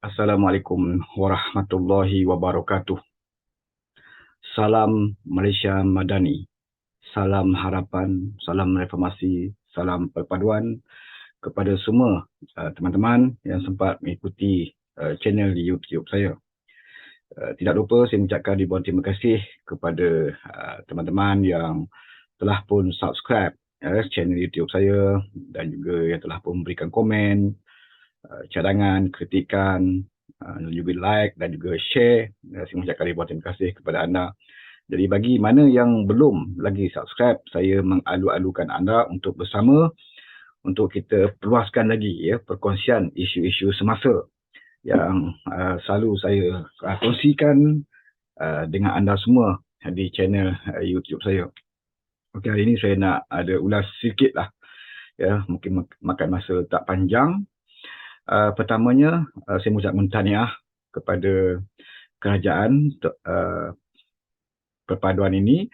Assalamualaikum warahmatullahi wabarakatuh. Salam Malaysia Madani. Salam harapan, salam reformasi, salam perpaduan kepada semua teman-teman yang sempat mengikuti channel di YouTube saya. Tidak lupa saya mengucapkan ribuan terima kasih kepada teman-teman yang telah pun subscribe channel YouTube saya dan juga yang telah pun memberikan komen, cadangan, kritikan, dan juga like dan juga share. Saya mengucapkan ribuan terima kasih kepada anda. Jadi bagi mana yang belum lagi subscribe, saya mengalu-alukan anda untuk bersama untuk kita perluaskan lagi perkongsian isu-isu semasa yang selalu saya kongsikan dengan anda semua di channel YouTube saya. Okey, hari ini saya nak ada ulas sikit lah. Mungkin makan masa tak panjang. Pertamanya, saya mengucapkan tahniah kepada kerajaan perpaduan ini,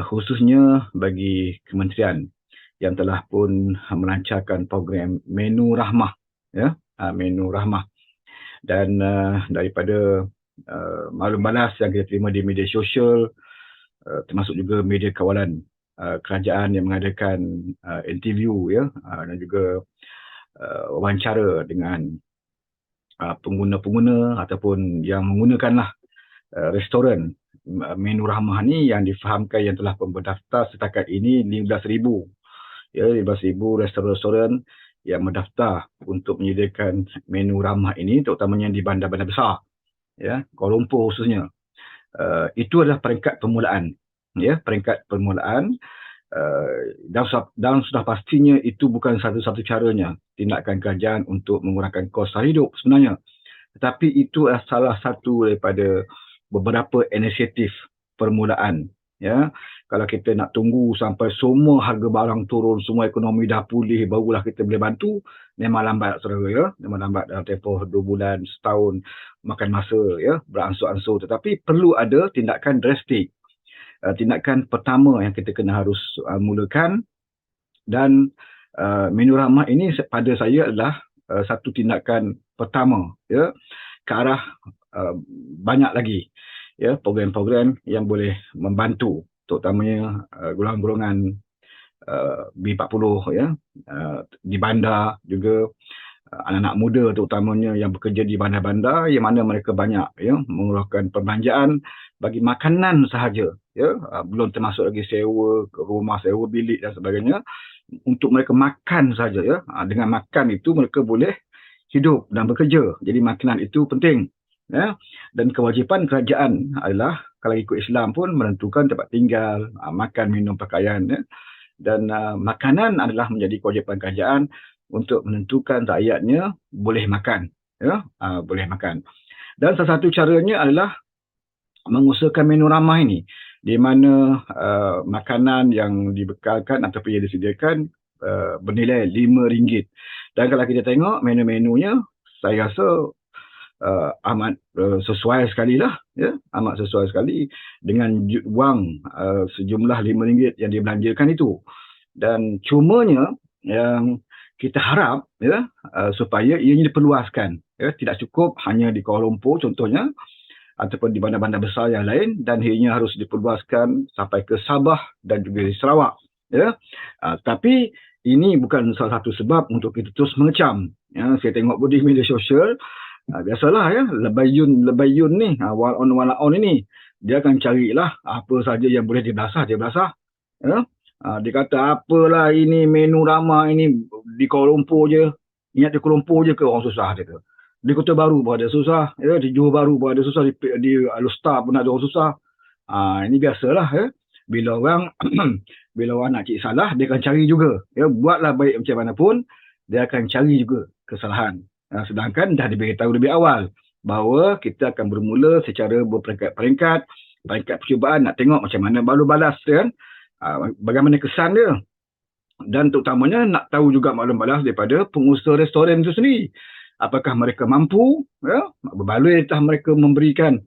khususnya bagi kementerian yang telah pun melancarkan program Menu Rahmah, Menu Rahmah. Dan daripada maklum balas yang kita terima di media sosial, termasuk juga media kawalan kerajaan yang mengadakan interview dan juga wawancara dengan pengguna-pengguna ataupun yang menggunakanlah restoran Menu Rahmah ni yang difahamkan yang telah berdaftar setakat ini 15,000. 15,000 restoran-restoran yang mendaftar untuk menyediakan Menu Rahmah ini, terutamanya di bandar-bandar besar, Kuala Lumpur khususnya. Itu adalah peringkat permulaan, peringkat permulaan. Dan sudah pastinya itu bukan satu-satu caranya tindakan kerajaan untuk mengurangkan kos hidup sebenarnya. Tetapi itu adalah salah satu daripada beberapa inisiatif permulaan. Kalau kita nak tunggu sampai semua harga barang turun, semua ekonomi dah pulih, barulah kita boleh bantu, memang lambat saudara. Memang lambat dalam tempoh 2 bulan, setahun, makan masa beransur-ansur. Tetapi perlu ada tindakan drastik. Tindakan pertama yang kita kena harus mulakan, dan Menu Rahmah ini pada saya adalah satu tindakan pertama ke arah banyak lagi program-program yang boleh membantu, terutamanya golongan-golongan B40 di bandar, juga anak-anak muda terutamanya yang bekerja di bandar-bandar yang mana mereka banyak mengeluarkan perbelanjaan bagi makanan sahaja, belum termasuk lagi sewa rumah, sewa bilik dan sebagainya, untuk mereka makan saja. Dengan makan itu mereka boleh hidup dan bekerja. Jadi makanan itu penting. Dan kewajipan kerajaan adalah, kalau ikut Islam pun, menentukan tempat tinggal, makan, minum, pakaian. Dan makanan adalah menjadi kewajipan kerajaan untuk menentukan rakyatnya boleh makan. Boleh makan. Dan salah satu caranya adalah mengusahakan Menu Rahmah ini, di mana makanan yang dibekalkan ataupun yang disediakan bernilai RM5. Dan kalau kita tengok menu-menunya, saya rasa amat sesuai sekali lah, amat sesuai sekali dengan wang sejumlah RM5 yang dibelanjakan itu. Dan cumanya yang kita harap supaya ianya diperluaskan, tidak cukup hanya di Kuala Lumpur contohnya, ataupun di bandar-bandar besar yang lain, dan ianya harus diperluaskan sampai ke Sabah dan juga di Sarawak. Tapi ini bukan salah satu sebab untuk kita terus mengecam. Saya tengok di media sosial, biasalah lebayun ni, wall on ini, dia akan carilah apa saja yang boleh dia belasah. Dia kata apalah ini Menu Rahmah ini di Kuala Lumpur je, ingat di Kuala Lumpur je ke orang susah, dia kata. Di Kota Baru pun ada susah, di Johor Baru pun ada susah, di Alor pun ada orang susah. Ini biasalah. Bila orang nak cari salah, dia akan cari juga. Buatlah baik macam mana pun, dia akan cari juga kesalahan. Sedangkan dah diberitahu lebih awal bahawa kita akan bermula secara berperingkat-peringkat, peringkat percubaan, nak tengok macam mana baru balas, bagaimana kesan dia. Dan terutamanya nak tahu juga maklum balas daripada pengusaha restoran itu sendiri. Apakah mereka mampu, berbaloi entah mereka memberikan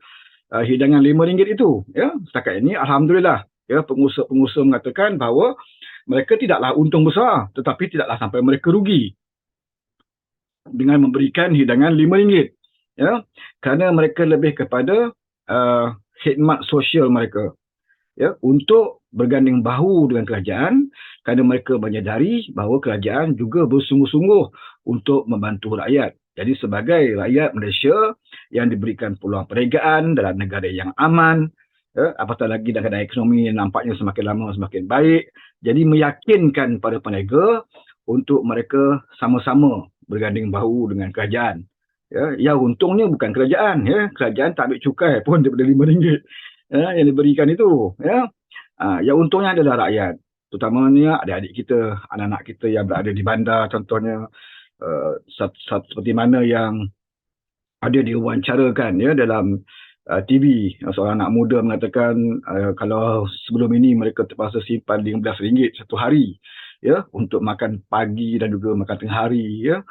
hidangan RM5 itu. Setakat ini Alhamdulillah, pengusaha-pengusaha mengatakan bahawa mereka tidaklah untung besar, tetapi tidaklah sampai mereka rugi dengan memberikan hidangan RM5. ya, kerana mereka lebih kepada khidmat sosial mereka, ya, untuk berganding bahu dengan kerajaan, kerana mereka menyadari bahawa kerajaan juga bersungguh-sungguh untuk membantu rakyat. Jadi sebagai rakyat Malaysia yang diberikan peluang perniagaan dalam negara yang aman, ya, apatah lagi dalam keadaan ekonomi yang nampaknya semakin lama semakin baik, jadi meyakinkan pada peniaga untuk mereka sama-sama berganding bahu dengan kerajaan. Ya, yang untungnya bukan kerajaan, ya, kerajaan tak ambil cukai pun daripada RM5, ya, yang diberikan itu, ya. Yang untungnya adalah rakyat, terutamanya adik-adik kita, anak-anak kita yang berada di bandar contohnya, seperti mana yang ada diwawancarakan, ya, dalam TV, seorang anak muda mengatakan kalau sebelum ini mereka terpaksa simpan RM15 satu hari, ya, untuk makan pagi dan juga makan tengah hari, ya,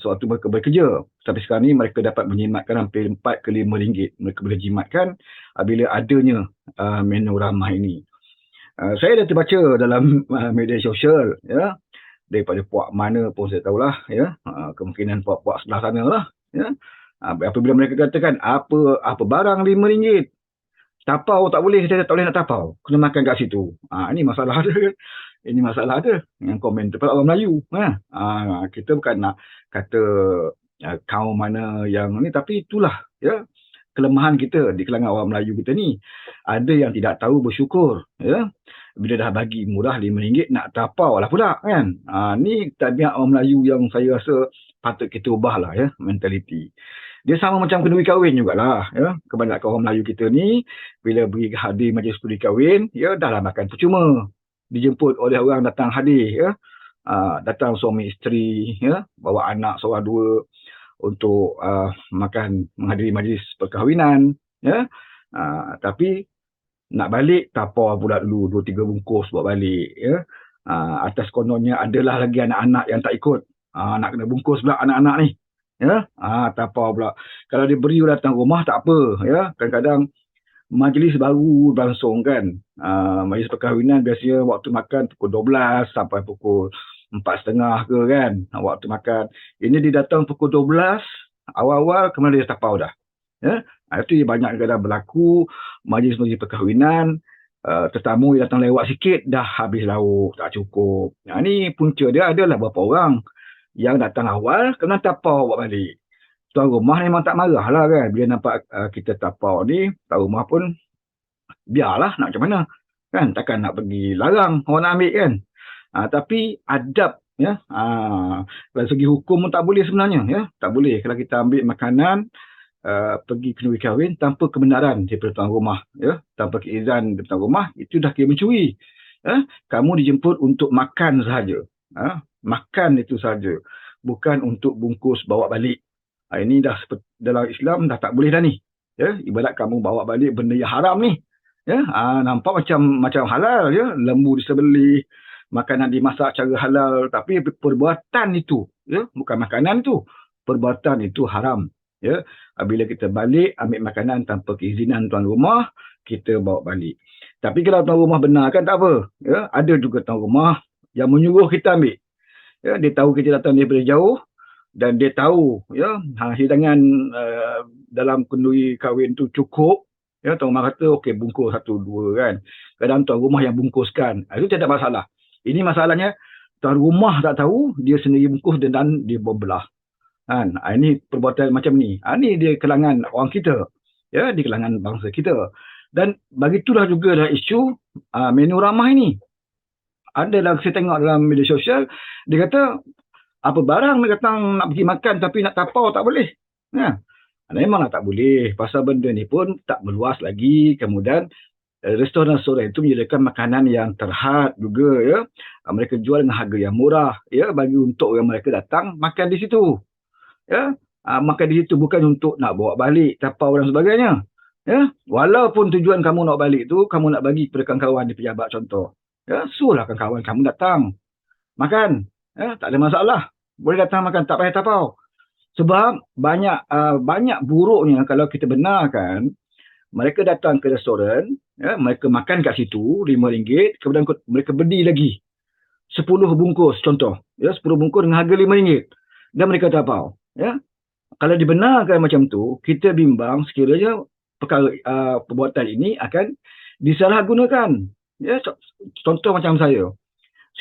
sewaktu mereka bekerja. Tapi sekarang ni mereka dapat menjimatkan hampir RM4 ke RM5 mereka boleh jimatkan bila adanya menu ramah ini. Saya dah terbaca dalam media sosial, ya, daripada puak mana pun saya tahulah, ya, kemungkinan puak-puak sebelah sana lah, ya. Apabila mereka katakan apa barang RM5, tapau tak boleh, saya tak boleh nak tapau, kena makan kat situ. Ini masalah dia kan. Ini masalah dia dengan komen tu pada orang Melayu. Kita bukan nak kata kaum mana yang ni, tapi itulah, ya, kelemahan kita di kalangan orang Melayu kita ni. Ada yang tidak tahu bersyukur, ya. Bila dah bagi murah RM5 nak tapau lah pula, kan. Ni tabiat orang Melayu yang saya rasa patut kita ubahlah, ya, mentaliti. Dia sama macam kenduri kahwin jugalah, ya. Kebanyakan orang Melayu kita ni bila pergi hadir majlis kenduri kahwin, ya, dah lah makan percuma. Dijemput oleh orang datang hadir, ya. Datang suami isteri, ya, bawa anak seorang dua untuk makan menghadiri majlis perkahwinan, ya. Tapi nak balik tapau pula dulu 2-3 bungkus bawa balik, ya. Atas kononnya adalah lagi anak-anak yang tak ikut. Nak kena bungkus pula anak-anak ni, ya. Tapau pula. Kalau dia beri datang rumah tak apa, ya. Kadang-kadang majlis baru berlangsung kan. Majlis perkahwinan biasanya waktu makan pukul 12 sampai pukul 4.30 ke kan, waktu makan. Ini dia datang pukul 12, awal-awal kemudian dia tapau dah, ya. Itu banyak kadang berlaku majlis-majlis perkahwinan, tetamu yang datang lewat sikit dah habis lauk, tak cukup. Ni punca dia adalah beberapa orang yang datang awal kena tapau bawa balik. Tuan rumah memang tak marah lah kan bila nampak kita tapau ni. Tuan rumah pun biarlah, nak macam mana kan, takkan nak pergi larang orang nak ambil kan. Tapi adab, ya, dari segi hukum pun tak boleh sebenarnya, ya. Tak boleh kalau kita ambil makanan pergi kenduri kahwin tanpa kebenaran daripada tuan rumah, ya, tanpa keizan daripada tuan rumah, itu dah kira mencuri, ya. Kamu dijemput untuk makan sahaja, makan itu sahaja, bukan untuk bungkus bawa balik. Ini dah dalam Islam dah tak boleh dah ni, ya. Ibarat kamu bawa balik benda yang haram ni, ya. Nampak macam halal, ya, lembu disembelih, makanan dimasak cara halal, tapi perbuatan itu, ya, bukan makanan itu, perbuatan itu haram, ya. Bila kita balik ambil makanan tanpa keizinan tuan rumah, kita bawa balik. Tapi kalau tuan rumah benar kan tak apa, ya. Ada juga tuan rumah yang menyuruh kita ambil, ya. Dia tahu kita datang daripada jauh dan dia tahu, ya, hidangan dalam kenduri kahwin tu cukup, ya. Tuan rumah kata okey bungkus 1-2 kan. Kadang tuan rumah yang bungkuskan, itu tidak masalah. Ini masalahnya tuan rumah tak tahu, dia sendiri bungkus dan dia berbelah. Ini perbuatan macam ni. Ini dia kalangan orang kita, ya, di kalangan bangsa kita. Dan begitulah juga dalam isu menu ramah ini. Ada saya tengok dalam media sosial, dia kata apa barang dia kata nak pergi makan tapi nak tapau tak boleh. Memanglah tak boleh. Pasal benda ni pun tak meluas lagi. Kemudian restoran-restoran itu menyediakan makanan yang terhad juga, ya. Mereka jual dengan harga yang murah, ya, bagi untuk orang mereka datang makan di situ, ya. Makan di situ bukan untuk nak bawa balik tapau dan sebagainya, ya. Walaupun tujuan kamu nak balik tu kamu nak bagi kepada kawan-kawan di pejabat contoh, ya, suruhlah kawan-kawan kamu datang makan, ya, tak ada masalah, boleh datang makan, tak payah tapau. Sebab banyak buruknya kalau kita benarkan mereka datang ke restoran, ya, mereka makan kat situ RM5, kemudian mereka beli lagi 10 bungkus contoh, ya, 10 bungkus dengan harga RM5 dan mereka tapau, ya. kalau dibenarkan macam tu, kita bimbang sekiranya perkara perbuatan ini akan disalahgunakan. Ya, contoh macam saya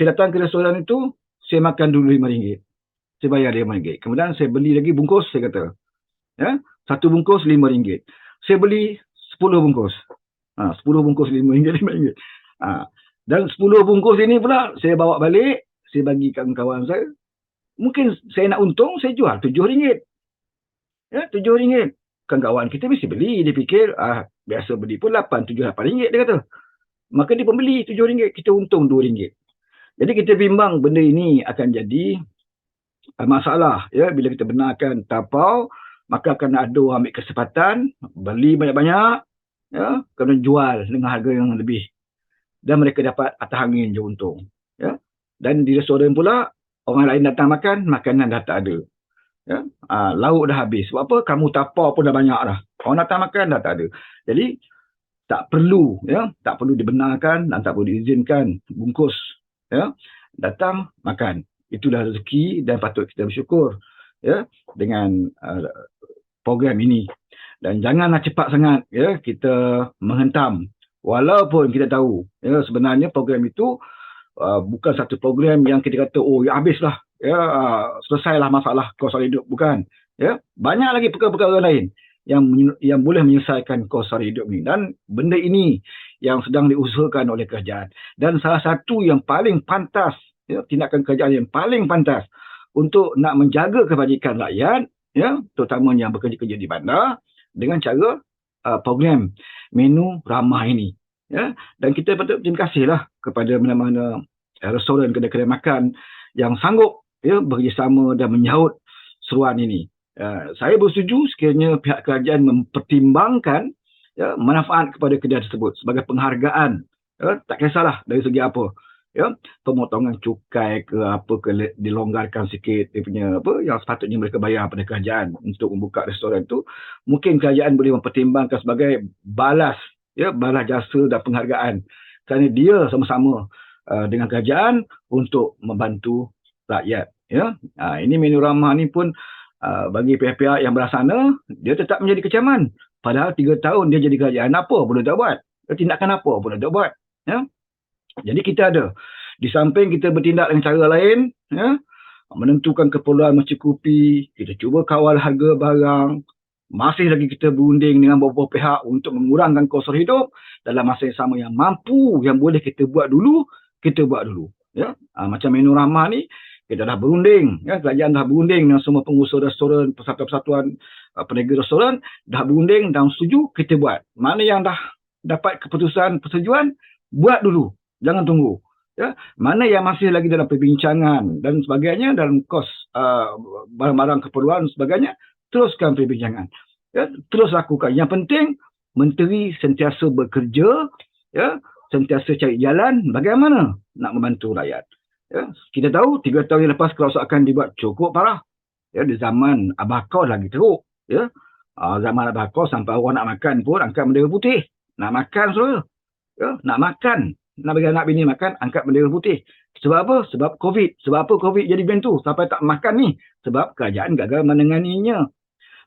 datang ke restoran itu, saya makan dulu RM5. Saya bayar RM5. Kemudian saya beli lagi bungkus, saya kata. Ya, satu bungkus RM5. Saya beli 10 bungkus. 10 bungkus RM5, RM5. Dan 10 bungkus ini pula saya bawa balik, saya bagi kawan-kawan saya. Mungkin saya nak untung, saya jual RM7. Ya, RM7. Kawan-kawan kita mesti beli. Dia fikir, biasa beli pun RM8, RM7, RM8 dia kata. Maka dia pembeli RM7, kita untung RM2. Jadi kita bimbang benda ini akan jadi masalah. Ya, bila kita benarkan tapau, maka akan ada orang ambil kesempatan, beli banyak-banyak, ya, kemudian jual dengan harga yang lebih. Dan mereka dapat atas angin je untung. Ya. Dan di restoran pula, orang lain datang makan, makanan dah tak ada. Ya. Lauk dah habis. Sebab apa? Kamu tapau pun dah banyak dah. Orang datang makan dah tak ada. Jadi, tak perlu, ya, tak perlu dibenarkan dan tak perlu diizinkan bungkus, ya, datang makan. Itulah rezeki dan patut kita bersyukur, ya, dengan program ini. Dan janganlah cepat sangat, ya, kita menghentam. Walaupun kita tahu, ya, sebenarnya program itu bukan satu program yang kita kata, oh, ya, habislah, ya, selesailah masalah kos hidup. Bukan, ya, banyak lagi perkara-perkara lain yang boleh menyelesaikan kos hidup ini. Dan benda ini yang sedang diusahakan oleh kerajaan. Dan salah satu yang paling pantas, ya, tindakan kerajaan yang paling pantas untuk nak menjaga kebajikan rakyat, ya, terutamanya yang bekerja-kerja di bandar, dengan cara program menu ramah ini. Ya. Dan kita patut berterima kasihlah kepada mana-mana restoran, kedai-kedai makan yang sanggup, ya, bekerjasama dan menyahut seruan ini. Saya bersetuju sekiranya pihak kerajaan mempertimbangkan, ya, manfaat kepada kedai tersebut sebagai penghargaan. Ya, tak kisahlah dari segi apa. Ya, pemotongan cukai ke apa ke, dilonggarkan sikit dia punya apa yang sepatutnya mereka bayar pada kerajaan untuk membuka restoran itu, mungkin kerajaan boleh mempertimbangkan sebagai balas, ya, balas jasa dan penghargaan kerana dia sama-sama dengan kerajaan untuk membantu rakyat. Ya, ini menu ramah ni pun bagi pihak-pihak yang berasana, dia tetap menjadi kecaman. Padahal 3 tahun dia jadi kerajaan, apa pun dia tak buat. Tindakan apa pun dia tak buat. Ya. Jadi kita ada, di samping kita bertindak dengan cara lain, ya, menentukan keperluan mencukupi, kita cuba kawal harga barang, masih lagi kita berunding dengan beberapa pihak untuk mengurangkan kos hidup, dalam masa yang sama yang mampu, yang boleh kita buat dulu, kita buat dulu. Ya. Macam menu ramah ni, kita dah berunding, ya, kerajaan dah berunding dengan semua pengusaha restoran, persatuan-persatuan peniaga restoran, dah berunding dan setuju, kita buat. Mana yang dah dapat keputusan persetujuan, buat dulu. Jangan tunggu. Ya. Mana yang masih lagi dalam perbincangan dan sebagainya, dalam kos barang-barang keperluan dan sebagainya, teruskan perbincangan. Ya. Terus lakukan. Yang penting, menteri sentiasa bekerja, ya, sentiasa cari jalan bagaimana nak membantu rakyat. Ya. Kita tahu 3 tahun yang lepas kerosakan dibuat cukup parah. Ya. Di zaman Abah Kau lagi teruk. Ya. Zaman Abah Kau sampai orang nak makan pun angkat bendera putih. Nak makan saudara. Ya. Nak makan. Nak bagi anak bini makan, angkat bendera putih. Sebab apa? Sebab COVID. Sebab apa COVID jadi macam tu? Sampai tak makan ni. Sebab kerajaan gagal menenganinya.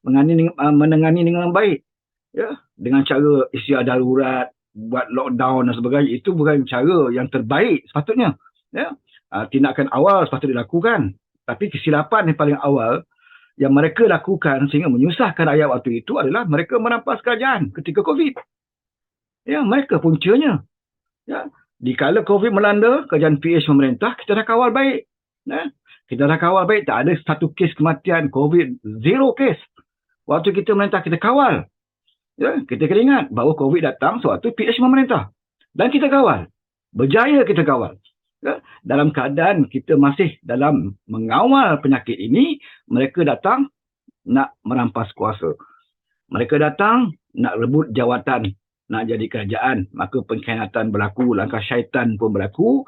Menengani dengan baik. Ya, dengan cara istiadat darurat, buat lockdown dan sebagainya. Itu bukan cara yang terbaik sepatutnya. Ya. Tindakan awal sepatutnya dilakukan. Tapi kesilapan yang paling awal yang mereka lakukan sehingga menyusahkan rakyat waktu itu adalah mereka merampas kerajaan ketika COVID. Ya, mereka puncanya. Ya. Dikala COVID melanda, kerajaan PH pemerintah, kita dah kawal baik. Ya. Kita dah kawal baik. Tak ada satu kes kematian COVID. 0 kes. Waktu kita merintah, kita kawal. Ya. Kita kena ingat bahawa COVID datang sewaktu PH pemerintah. Dan kita kawal. Berjaya kita kawal. Ya. Dalam keadaan kita masih dalam mengawal penyakit ini, mereka datang nak merampas kuasa. Mereka datang nak rebut jawatan. Nak jadi kerajaan, maka pengkhianatan berlaku, langkah syaitan pun berlaku.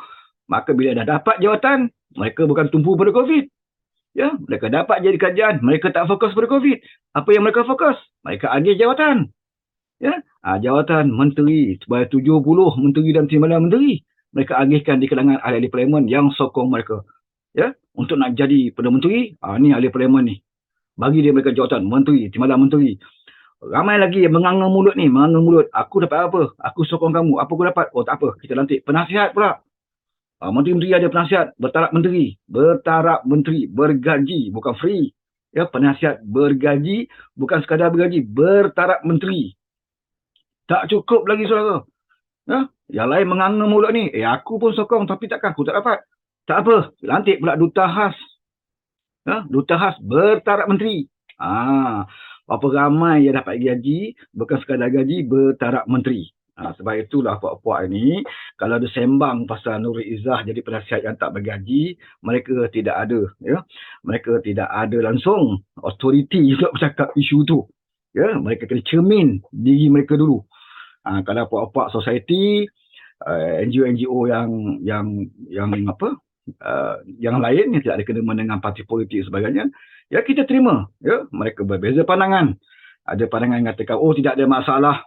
Maka bila dah dapat jawatan, mereka bukan tumpu pada COVID. Ya, mereka dapat jadi kerajaan, mereka tak fokus pada COVID. Apa yang mereka fokus? Mereka agih jawatan. Ya, jawatan menteri, sebanyak 70 menteri dan timbalan menteri. Mereka agihkan di kalangan ahli-ahli parlimen yang sokong mereka. Ya, untuk nak jadi Perdana Menteri, ni ahli parlimen ni. bagi dia mereka jawatan menteri, timbalan menteri. Ramai lagi yang menganga mulut ni, menganga mulut. Aku dapat apa? Aku sokong kamu. Apa aku dapat? Oh tak apa, kita lantik penasihat pula. Menteri-menteri ada penasihat bertaraf menteri. Bertaraf menteri, bergaji, bukan free. Ya, penasihat bergaji, bukan sekadar bergaji, bertaraf menteri. Tak cukup lagi saudara. Ya, yang lain menganga mulut ni. Aku pun sokong tapi takkan aku tak dapat. Tak apa, lantik pula duta khas. Ya, duta khas bertaraf menteri. Berapa ramai yang dapat gaji, bukan sekadar gaji, bertaraf menteri. Sebab itulah puak-puak ini, kalau ada sembang pasal Nurul Izzah jadi penasihat yang tak bergaji, mereka tidak ada. Ya? Mereka tidak ada langsung authority untuk bercakap isu tu. Ya? Mereka kena cermin diri mereka dulu. Kalau puak-puak society, NGO-NGO yang apa, yang lain yang tidak ada kena dengan parti politik sebagainya, ya kita terima. Ya, mereka berbeza pandangan. Ada pandangan yang katakan, oh tidak ada masalah.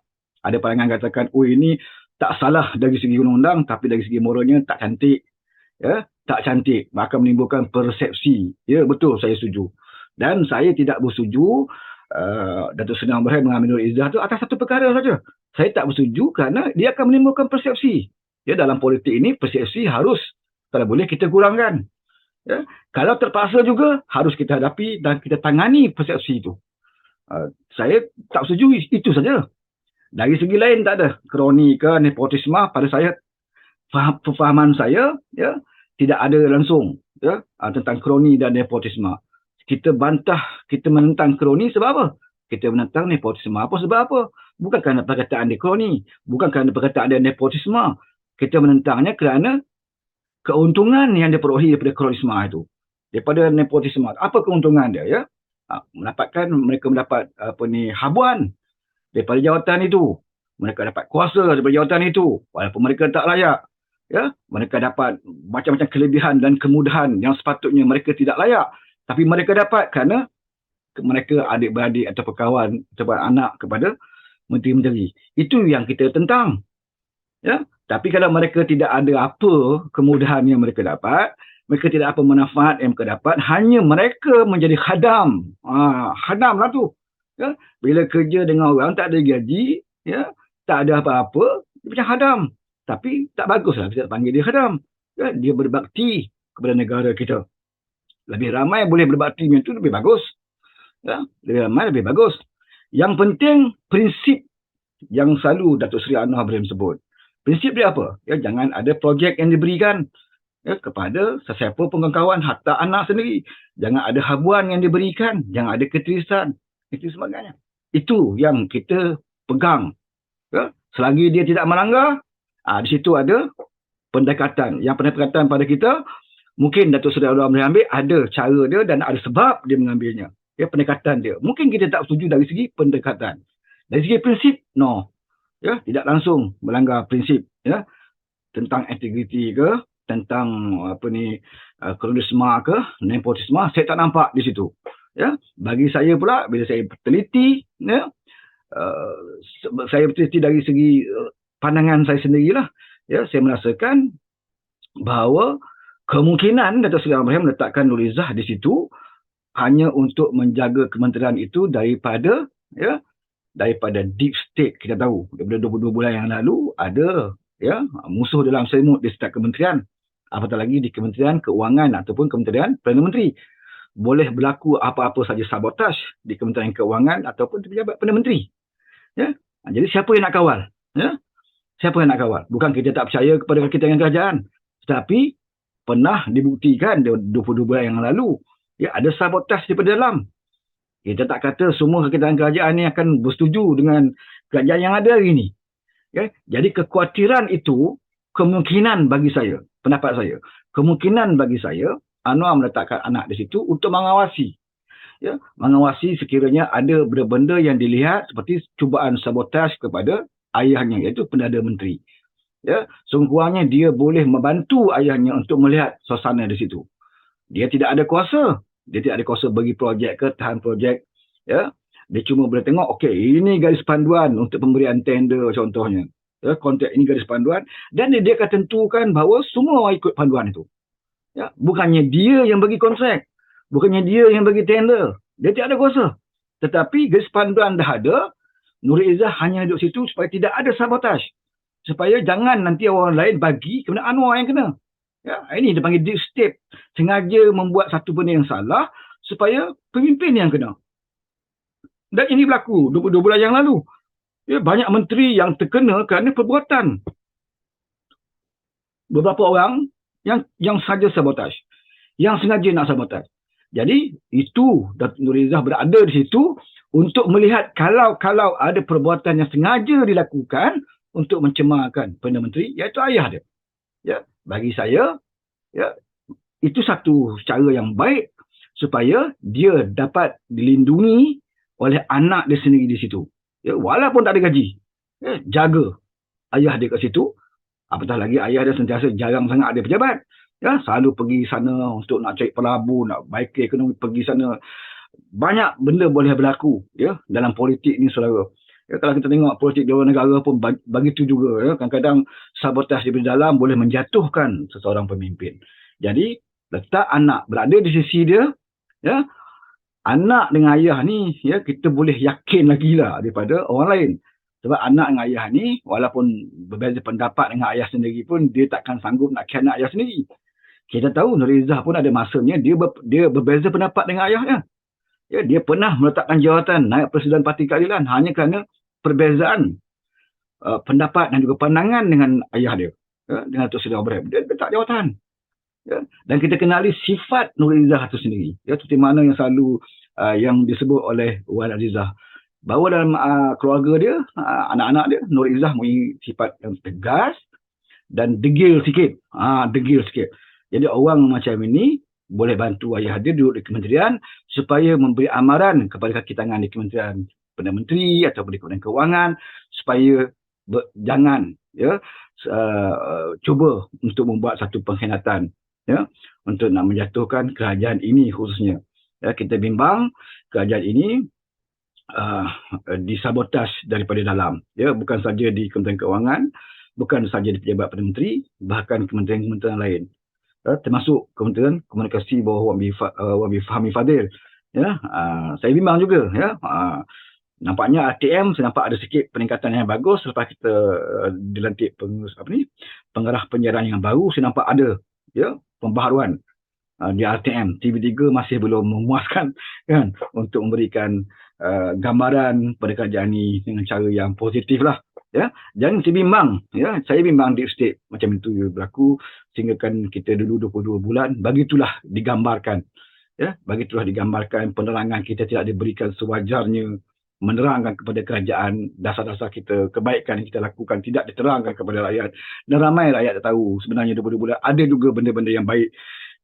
Ada pandangan yang katakan, oh ini tak salah dari segi undang-undang, tapi dari segi moralnya tak cantik. Ya, tak cantik. Maka menimbulkan persepsi. Ya, betul, saya setuju. Dan saya tidak bersetuju Datuk Seri Ibrahim mengambil Nurul Izzah itu atas satu perkara saja. Saya tak bersetuju kerana dia akan menimbulkan persepsi. Ya, dalam politik ini persepsi harus, kalau boleh kita kurangkan. Ya, kalau terpaksa juga harus kita hadapi dan kita tangani persepsi itu. Saya tak setuju itu saja. Dari segi lain tak ada kroni ke nepotisme. Pada saya, pemahaman saya, ya, tidak ada langsung, ya, tentang kroni dan nepotisme. Kita bantah, kita menentang kroni sebab apa? Kita menentang nepotisme apa sebab apa? Bukan kerana perkataan dia kroni, bukan kerana perkataan dia nepotisme. Kita menentangnya kerana keuntungan yang diperolehi daripada kronisme itu, daripada nepotisme. Apa keuntungan dia? Ya, mereka mendapat habuan daripada jawatan itu. Mereka dapat kuasa daripada jawatan itu, walaupun mereka tak layak. Ya, mereka dapat macam-macam kelebihan dan kemudahan yang sepatutnya mereka tidak layak, tapi mereka dapat kerana mereka adik-beradik atau kawan atau anak kepada menteri-menteri. Itu yang kita tentang. Ya, tapi kalau mereka tidak ada apa kemudahan yang mereka dapat, mereka tidak apa manfaat yang mereka dapat, hanya mereka menjadi khadam. Khadam lah tu. Ya, bila kerja dengan orang tak ada gaji, ya, tak ada apa-apa, dia macam khadam. Tapi tak baguslah kita panggil dia khadam. Ya, dia berbakti kepada negara kita. Lebih ramai boleh berbakti macam tu lebih bagus. Ya, lebih ramai lebih bagus. Yang penting prinsip yang selalu Datuk Seri Anwar Ibrahim sebut. Prinsip dia apa? Ya, jangan ada projek yang diberikan, ya, kepada sesiapa pengkawan, hatta anak sendiri. Jangan ada habuan yang diberikan, jangan ada ketirisan, itu sebagainya. Itu yang kita pegang. Ya. Selagi dia tidak melanggar, di situ ada pendekatan. Yang pendekatan pada kita, mungkin Datuk Seri Anwar Ibrahim ada cara dia dan ada sebab dia mengambilnya. Ya, pendekatan dia. Mungkin kita tak setuju dari segi pendekatan. Dari segi prinsip, no. Ya, tidak langsung melanggar prinsip, ya, tentang integriti ke, tentang kronisme ke, nepotisme, saya tak nampak di situ. Ya, bagi saya pula, bila saya teliti, ya, saya teliti dari segi pandangan saya sendirilah, ya, saya merasakan bahawa kemungkinan Datuk Seri Anwar Ibrahim meletakkan Nurul Izzah di situ hanya untuk menjaga kementerian itu daripada, ya, daripada deep state. Kita tahu daripada 22 bulan yang lalu ada, ya, musuh dalam selimut di setiap kementerian, apatah lagi di Kementerian Keuangan ataupun Kementerian Perdana Menteri. Boleh berlaku apa-apa saja sabotaj di Kementerian Keuangan ataupun di pejabat Perdana Menteri. Ya, jadi siapa yang nak kawal? Ya, siapa yang nak kawal? Bukan kita tak percaya kepada kita dengan kerajaan, tetapi pernah dibuktikan 22 bulan yang lalu, ya, ada sabotaj daripada dalam. Kita tak kata semua kerajaan ini akan bersetuju dengan kerajaan yang ada hari ini. Ya? Jadi kekhawatiran itu, kemungkinan bagi saya, pendapat saya, kemungkinan bagi saya, Anwar meletakkan anak di situ untuk mengawasi. Ya? Mengawasi sekiranya ada benda-benda yang dilihat seperti cubaan sabotaj kepada ayahnya, iaitu Perdana Menteri. Ya? Sungguhnya dia boleh membantu ayahnya untuk melihat suasana di situ. Dia tidak ada kuasa. Dia tidak ada kuasa bagi projek ke, tahan projek. Ya, dia cuma boleh tengok, okey, ini garis panduan untuk pemberian tender contohnya. Ya, kontrak ini garis panduan. Dan dia akan tentukan bahawa semua orang ikut panduan itu. Ya, bukannya dia yang bagi kontrak. Bukannya dia yang bagi tender. Dia tidak ada kuasa. Tetapi garis panduan dah ada, Nur Izzah hanya duduk situ supaya tidak ada sabotaj. Supaya jangan nanti orang lain bagi kepada Anwar yang kena. Ya, ini dia panggil deep state. Sengaja membuat satu benda yang salah supaya pemimpin yang kena. Dan ini berlaku 22 bulan yang lalu. Ya, banyak menteri yang terkena kerana perbuatan beberapa orang yang saja sabotaj. Yang sengaja nak sabotaj. Jadi, itu Datuk Nur Izzah berada di situ untuk melihat kalau ada perbuatan yang sengaja dilakukan untuk mencemarkan Perdana Menteri, iaitu ayah dia. Ya, bagi saya, ya, itu satu cara yang baik supaya dia dapat dilindungi oleh anak dia sendiri di situ. Ya, walaupun tak ada gaji, ya, jaga ayah dia kat situ. Apatah lagi ayah dia sentiasa jarang sangat ada pejabat. Ya, selalu pergi sana untuk nak cari pelabur, nak baiki ekonomi, pergi sana. Banyak benda boleh berlaku, ya, dalam politik ni, saudara. Ya, kalau kita tengok politik di luar negara pun begitu juga. Ya. Kadang-kadang sabotaj di dalam boleh menjatuhkan seseorang pemimpin. Jadi, letak anak berada di sisi dia, ya, anak dengan ayah ni, ya, kita boleh yakin lagi lah daripada orang lain. Sebab anak dengan ayah ni, walaupun berbeza pendapat dengan ayah sendiri pun, dia takkan sanggup nak khianat ayah sendiri. Kita tahu Nur Izzah pun ada masanya dia berbeza pendapat dengan ayahnya. Ya, dia pernah meletakkan jawatan naib Presiden Parti Keadilan hanya kerana perbezaan pendapat dan juga pandangan dengan ayah dia, ya, dengan Datuk Seri Ibrahim. Dia letak jawatan. Ya. Dan kita kenali sifat Nur Izzah itu sendiri. Ya, seperti mana yang selalu yang disebut oleh Wan Azizah. Bahawa dalam keluarga dia, anak-anak dia, Nur Izzah mempunyai sifat yang tegas dan degil sikit. Degil sikit. Jadi orang macam ini boleh bantu ayah dia duduk di kementerian supaya memberi amaran kepada kaki tangan di Kementerian Perdana Menteri atau di Kementerian Kewangan supaya jangan, ya, cuba untuk membuat satu pengkhianatan, ya, untuk nak menjatuhkan kerajaan ini khususnya. Ya, kita bimbang kerajaan ini disabotaj daripada dalam. Ya, bukan saja di Kementerian Kewangan, bukan saja di pejabat Perdana Menteri, bahkan kementerian-kementerian lain. Termasuk Kementerian Komunikasi bawah Wan Fahmi Fadil. Ya, saya bimbang juga. Ya, nampaknya RTM saya nampak ada sikit peningkatan yang bagus selepas kita dilantik pengarah penyiaran yang baru. Saya nampak ada, ya, pembaharuan di RTM. TV3 masih belum memuaskan, kan, untuk memberikan gambaran pada kerajaan ini dengan cara yang positif lah. Ya, jangan saya bimbang, ya, saya bimbang deep state macam itu berlaku sehingga kan kita dulu 22 bulan begitulah digambarkan, ya, begitulah digambarkan penerangan kita tidak diberikan sewajarnya, menerangkan kepada kerajaan dasar-dasar kita, kebaikan yang kita lakukan tidak diterangkan kepada rakyat, dan ramai rakyat tak tahu sebenarnya 22 bulan ada juga benda-benda yang baik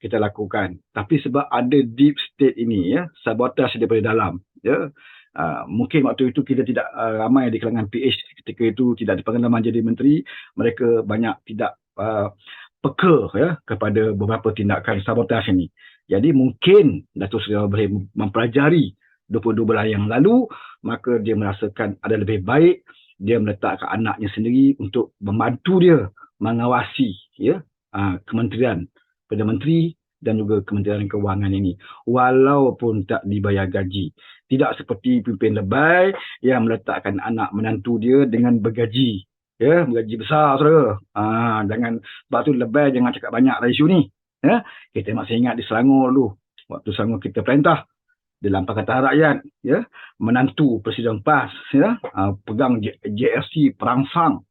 kita lakukan, tapi sebab ada deep state ini, ya, sabotaj daripada dalam, ya. Mungkin waktu itu kita tidak ramai di kalangan PH ketika itu tidak dipengalaman jadi menteri, mereka banyak tidak peka, ya, kepada beberapa tindakan sabotaj ini. Jadi mungkin Datuk Seri Ibrahim mempelajari 22 bulan yang lalu, maka dia merasakan ada lebih baik dia meletakkan anaknya sendiri untuk membantu dia mengawasi, ya, kementerian Perdana Menteri dan juga Kementerian Kewangan ini, walaupun tak dibayar gaji. Tidak seperti pimpin lebay yang meletakkan anak menantu dia dengan bergaji, ya, bergaji besar, saudara. Jangan, sebab tu lebay jangan cakap banyak lah isu ni. Ya, kita masih ingat di Selangor dulu, waktu Selangor kita perintah dalam Pakatan Rakyat, ya, menantu Presiden PAS, ya, pegang JSC perangsang.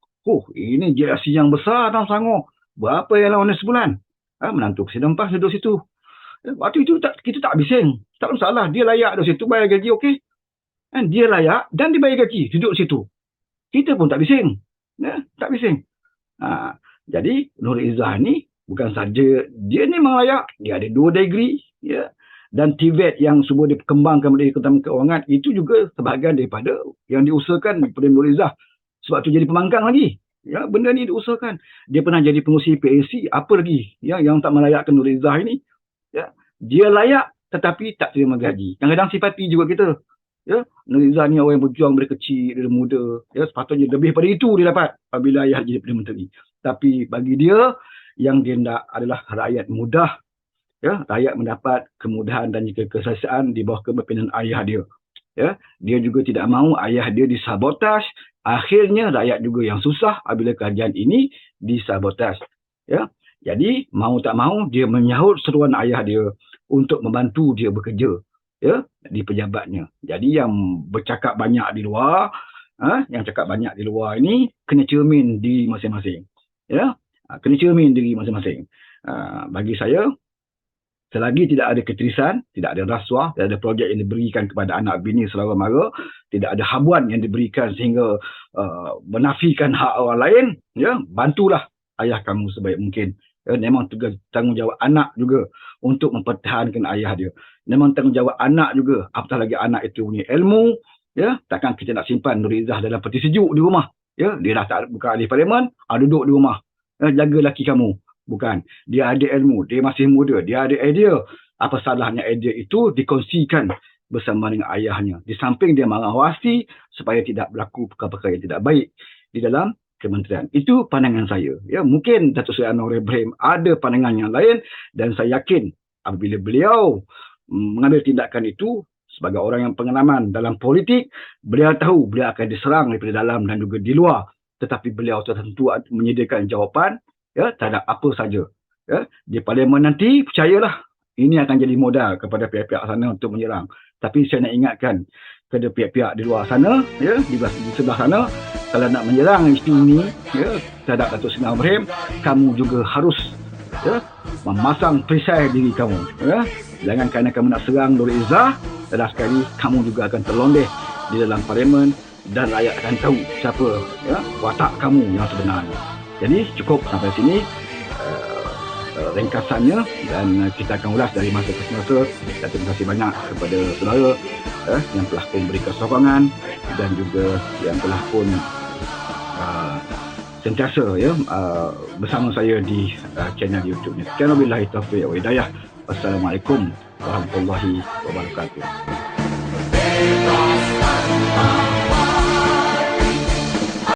Ini JSC yang besar dalam Selangor. Berapa yang lawan sebulan? Menantu Presiden PAS duduk situ. Waktu itu kita tak bising. Tak masalah. Dia layak duduk situ, bayar gaji, okey. Dia layak dan dibayar gaji, duduk situ. Kita pun tak bising. Ya, tak bising. Jadi, Nur Izzah ni bukan saja dia ni memang layak. Dia ada 2 degree. Ya. Dan TVET yang semua dikembangkan oleh Kementerian Kewangan, itu juga sebahagian daripada yang diusahakan daripada Nur Izzah. Sebab tu jadi pembangkang lagi. Ya, benda ni diusahakan. Dia pernah jadi pengurusi PAC, apa lagi, ya, yang tak melayakkan Nur Izzah ini. Ya, dia layak tetapi tak terima gaji. Kadang-kadang simpati juga kita. Ya, Nur Izzah ni orang yang berjuang dari kecil, dari muda. Ya, sepatutnya lebih daripada itu dia dapat apabila ayah jadi Perdana Menteri. Tapi bagi dia, yang dia nak adalah rakyat mudah, Ya, rakyat mendapat kemudahan dan juga keselesaan di bawah kepimpinan ayah dia. Ya, dia juga tidak mahu ayah dia disabotaj. Akhirnya rakyat juga yang susah apabila kerajaan ini disabotaj. Ya, jadi mau tak mahu dia menyahut seruan ayah dia untuk membantu dia bekerja, ya, di pejabatnya. Jadi yang bercakap banyak di luar, yang cakap banyak di luar ini kena cermin diri masing-masing. Ya, kena cermin diri masing-masing. Bagi saya, selagi tidak ada ketirisan, tidak ada rasuah, tidak ada projek yang diberikan kepada anak bini saudara mara, tidak ada habuan yang diberikan sehingga menafikan hak orang lain, ya, bantulah ayah kamu sebaik mungkin. Ya, memang tugas tanggungjawab anak juga untuk mempertahankan ayah dia. Memang tanggungjawab anak juga, apatah lagi anak itu punya ilmu, ya, takkan kita nak simpan Nur Izzah dalam peti sejuk di rumah. Ya, dia dah tak bukan ahli parlimen, duduk di rumah. Ya, jaga laki kamu. Bukan. Dia ada ilmu. Dia masih muda. Dia ada idea. Apa salahnya idea itu dikongsikan bersama dengan ayahnya. Di samping dia mengawasi supaya tidak berlaku perkara-perkara yang tidak baik di dalam kementerian. Itu pandangan saya. Ya, mungkin Datuk Seri Anwar Ibrahim ada pandangan yang lain dan saya yakin apabila beliau mengambil tindakan itu sebagai orang yang pengalaman dalam politik, beliau tahu beliau akan diserang daripada dalam dan juga di luar. Tetapi beliau tentu menyediakan jawapan, ya, terhadap apa saja. Ya, di parlimen nanti, percayalah, ini akan jadi modal kepada pihak-pihak sana untuk menyerang. Tapi saya nak ingatkan kepada pihak-pihak di luar sana, ya, di sebelah sana, kalau nak menyerang isu ini, ya, terhadap Datuk Seri Anwar Ibrahim, kamu juga harus, ya, memasang perisai diri kamu. Ya. Jangan kerana kamu nak serang Nur Izzah, dan sekali kamu juga akan terlondeh di dalam parlimen dan rakyat akan tahu siapa, ya, watak kamu yang sebenarnya. Jadi cukup sampai sini ringkasannya dan kita akan ulas dari masa ke semasa. Dan terima kasih banyak kepada saudara yang telah pun memberikan sokongan dan juga yang telah pun sentiasa, ya, bersama saya di channel YouTube ni. Sekian wabillahi taufiq wal hidayah. Wassalamualaikum warahmatullahi wabarakatuh.